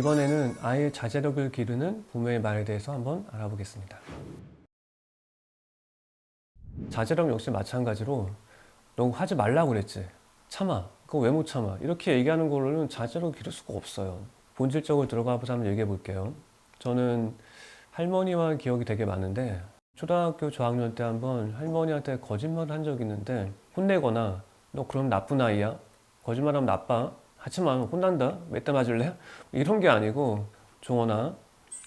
이번에는 아이의 자제력을 기르는 부모의 말에 대해서 한번 알아보겠습니다. 자제력 역시 마찬가지로 너 하지 말라고 그랬지. 참아. 그거 왜 못 참아? 이렇게 얘기하는 걸로는 자제력을 기를 수가 없어요. 본질적으로 들어가 보자 한번 얘기해 볼게요. 저는 할머니와 기억이 되게 많은데 초등학교 저학년 때 한번 할머니한테 거짓말을 한 적이 있는데 혼내거나 너 그럼 나쁜 아이야? 거짓말하면 나빠? 하지 마. 혼난다. 몇 대 맞을래? 이런 게 아니고 종원아,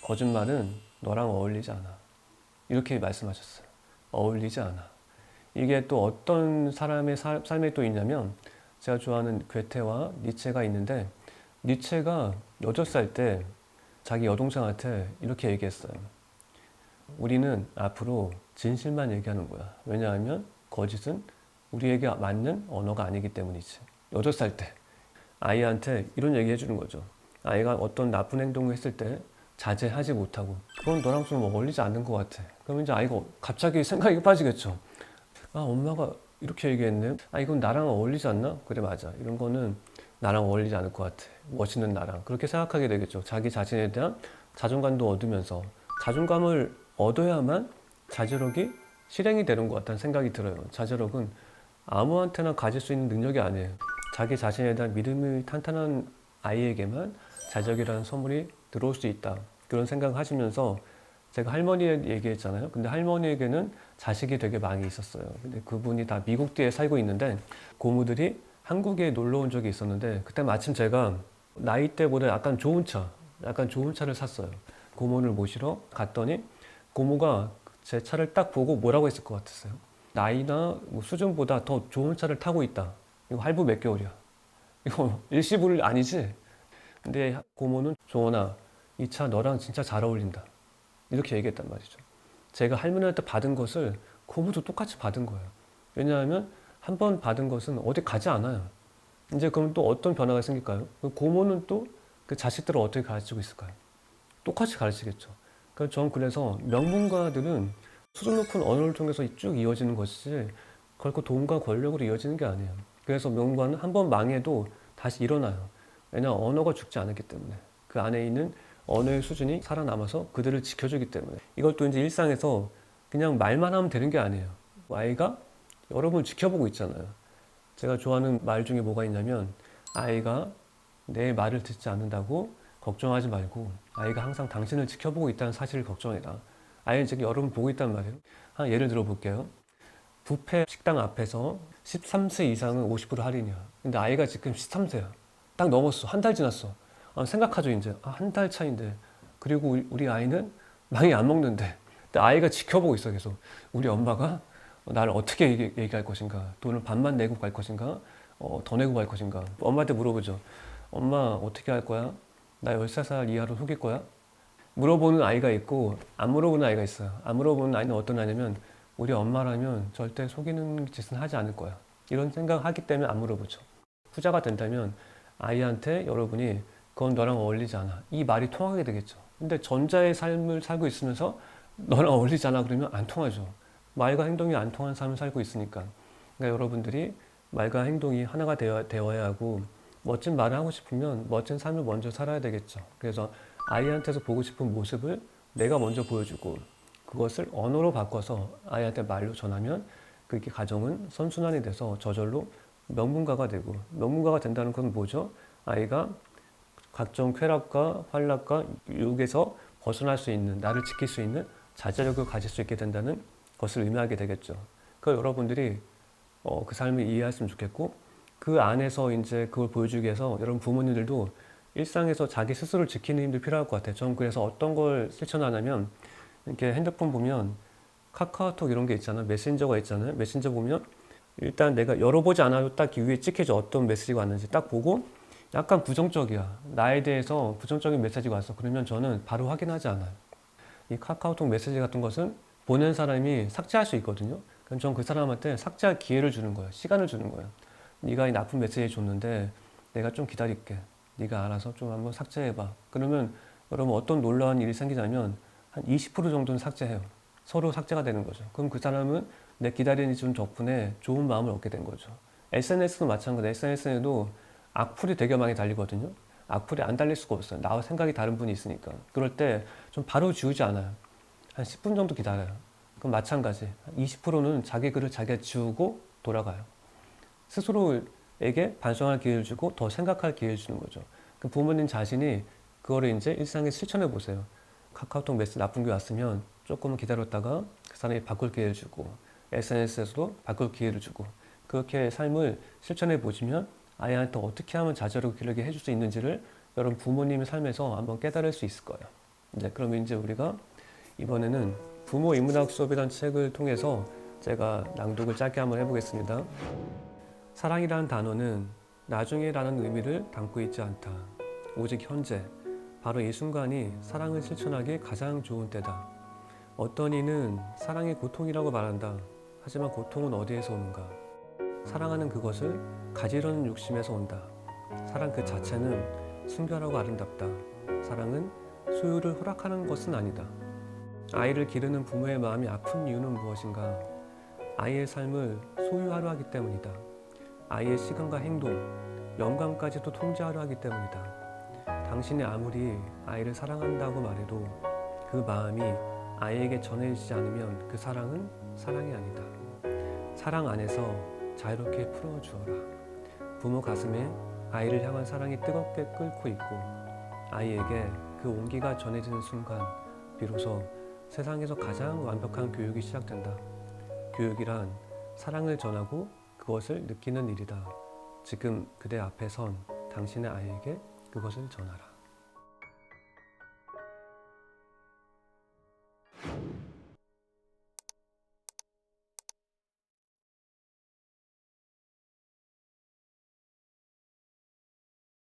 거짓말은 너랑 어울리지 않아. 이렇게 말씀하셨어요. 어울리지 않아. 이게 또 어떤 사람의 삶에 또 있냐면 제가 좋아하는 괴테와 니체가 있는데 니체가 8살 때 자기 여동생한테 이렇게 얘기했어요. 우리는 앞으로 진실만 얘기하는 거야. 왜냐하면 거짓은 우리에게 맞는 언어가 아니기 때문이지. 8살 때 아이한테 이런 얘기 해주는 거죠. 아이가 어떤 나쁜 행동을 했을 때 자제하지 못하고 그건 너랑 좀 어울리지 않는 것 같아. 그럼 이제 아이가 갑자기 생각이 빠지겠죠. 아, 엄마가 이렇게 얘기했네. 아, 이건 나랑 어울리지 않나? 그래, 맞아. 이런 거는 나랑 어울리지 않을 것 같아. 멋있는 나랑. 그렇게 생각하게 되겠죠. 자기 자신에 대한 자존감도 얻으면서 자존감을 얻어야만 자제력이 실행이 되는 것 같다는 생각이 들어요. 자제력은 아무한테나 가질 수 있는 능력이 아니에요. 자기 자신에 대한 믿음이 탄탄한 아이에게만 자제력이라는 선물이 들어올 수 있다. 그런 생각을 하시면서 제가 할머니 얘기했잖아요. 근데 할머니에게는 자식이 되게 많이 있었어요. 근데 그분이 다 미국 뒤에 살고 있는데 고모들이 한국에 놀러 온 적이 있었는데 그때 마침 제가 나이 때보다 약간 좋은 차를 샀어요. 고모를 모시러 갔더니 고모가 제 차를 딱 보고 뭐라고 했을 것 같았어요. 나이나 뭐 수준보다 더 좋은 차를 타고 있다. 이거 할부 몇 개월이야. 이거 일시불 아니지? 근데 고모는 종원아, 이 차 너랑 진짜 잘 어울린다. 이렇게 얘기했단 말이죠. 제가 할머니한테 받은 것을 고모도 똑같이 받은 거예요. 왜냐하면 한 번 받은 것은 어디 가지 않아요. 이제 그럼 또 어떤 변화가 생길까요? 고모는 또 그 자식들을 어떻게 가르치고 있을까요? 똑같이 가르치겠죠. 그러니까 전 그래서 명문가들은 수준 높은 언어를 통해서 쭉 이어지는 것이지 결코 돈과 권력으로 이어지는 게 아니에요. 그래서 명문가는 한 번 망해도 다시 일어나요. 왜냐 언어가 죽지 않았기 때문에 그 안에 있는 언어의 수준이 살아남아서 그들을 지켜주기 때문에 이것도 이제 일상에서 그냥 말만 하면 되는 게 아니에요. 아이가 여러분을 지켜보고 있잖아요. 제가 좋아하는 말 중에 뭐가 있냐면 아이가 내 말을 듣지 않는다고 걱정하지 말고 아이가 항상 당신을 지켜보고 있다는 사실을 걱정해라. 아이는 지금 여러분 보고 있단 말이에요. 한 예를 들어 볼게요. 뷔페 식당 앞에서 13세 이상은 50% 할인이야. 근데 아이가 지금 13세야. 딱 넘었어. 한 달 지났어. 아, 생각하죠, 이제. 아, 한 달 차인데. 그리고 우리 아이는 많이 안 먹는데. 근데 아이가 지켜보고 있어, 계속. 우리 엄마가 나를 어떻게 얘기할 것인가. 돈을 반만 내고 갈 것인가. 더 내고 갈 것인가. 엄마한테 물어보죠. 엄마, 어떻게 할 거야? 나 13살 이하로 속일 거야? 물어보는 아이가 있고, 안 물어보는 아이가 있어요. 안 물어보는 아이는 어떤 아이냐면, 우리 엄마라면 절대 속이는 짓은 하지 않을 거야. 이런 생각을 하기 때문에 안 물어보죠. 후자가 된다면 아이한테 여러분이 그건 너랑 어울리지 않아. 이 말이 통하게 되겠죠. 근데 전자의 삶을 살고 있으면서 너랑 어울리지 않아 그러면 안 통하죠. 말과 행동이 안 통하는 삶을 살고 있으니까. 그러니까 여러분들이 말과 행동이 하나가 되어야 하고 멋진 말을 하고 싶으면 멋진 삶을 먼저 살아야 되겠죠. 그래서 아이한테서 보고 싶은 모습을 내가 먼저 보여주고 그것을 언어로 바꿔서 아이한테 말로 전하면 그렇게 가정은 선순환이 돼서 저절로 명문가가 되고 명문가가 된다는 건 뭐죠? 아이가 각종 쾌락과 환락과 유혹에서 벗어날 수 있는 나를 지킬 수 있는 자제력을 가질 수 있게 된다는 것을 의미하게 되겠죠. 그 여러분들이 그 삶을 이해했으면 좋겠고 그 안에서 이제 그걸 보여주기 위해서 여러분 부모님들도 일상에서 자기 스스로를 지키는 힘도 필요할 것 같아요. 저는 그래서 어떤 걸 실천하냐면 이렇게 핸드폰 보면 카카오톡 이런 게 있잖아요. 메신저가 있잖아요. 메신저 보면 일단 내가 열어보지 않아도 딱 위에 찍혀져 어떤 메시지가 왔는지 딱 보고 약간 부정적이야. 나에 대해서 부정적인 메시지가 왔어. 그러면 저는 바로 확인하지 않아요. 이 카카오톡 메시지 같은 것은 보낸 사람이 삭제할 수 있거든요. 그럼 전 그 사람한테 삭제할 기회를 주는 거예요. 시간을 주는 거예요. 네가 이 나쁜 메시지 줬는데 내가 좀 기다릴게. 네가 알아서 좀 한번 삭제해봐. 그러면 여러분 어떤 놀라운 일이 생기냐면 한 20% 정도는 삭제해요. 서로 삭제가 되는 거죠. 그럼 그 사람은 내 기다리는 준 덕분에 좋은 마음을 얻게 된 거죠. SNS도 마찬가지예요. SNS에도 악플이 되게 많이 달리거든요. 악플이 안 달릴 수가 없어요. 나와 생각이 다른 분이 있으니까. 그럴 때 좀 바로 지우지 않아요. 한 10분 정도 기다려요. 그럼 마찬가지. 20%는 자기 글을 자기가 지우고 돌아가요. 스스로에게 반성할 기회를 주고 더 생각할 기회를 주는 거죠. 그 부모님 자신이 그거를 이제 일상에 실천해 보세요. 카카오톡 메시지 나쁜 게 왔으면 조금 기다렸다가 그 사람이 바꿀 기회를 주고 SNS에서도 바꿀 기회를 주고 그렇게 삶을 실천해 보시면 아이한테 어떻게 하면 자제로 기르게 해줄 수 있는지를 여러분 부모님의 삶에서 한번 깨달을 수 있을 거예요. 이제 그러면 이제 우리가 이번에는 부모 인문학 수업이라는 책을 통해서 제가 낭독을 짧게 한번 해보겠습니다. 사랑이라는 단어는 나중에라는 의미를 담고 있지 않다. 오직 현재, 바로 이 순간이 사랑을 실천하기 가장 좋은 때다. 어떤 이는 사랑이 고통이라고 말한다. 하지만 고통은 어디에서 오는가? 사랑하는 그것을 가지려는 욕심에서 온다. 사랑 그 자체는 순결하고 아름답다. 사랑은 소유를 허락하는 것은 아니다. 아이를 기르는 부모의 마음이 아픈 이유는 무엇인가? 아이의 삶을 소유하려 하기 때문이다. 아이의 시간과 행동, 영감까지도 통제하려 하기 때문이다. 당신이 아무리 아이를 사랑한다고 말해도 그 마음이 아이에게 전해지지 않으면 그 사랑은 사랑이 아니다. 사랑 안에서 자유롭게 풀어주어라. 부모 가슴에 아이를 향한 사랑이 뜨겁게 끓고 있고 아이에게 그 온기가 전해지는 순간 비로소 세상에서 가장 완벽한 교육이 시작된다. 교육이란 사랑을 전하고 그것을 느끼는 일이다. 지금 그대 앞에 선 당신의 아이에게 그것을 전하라.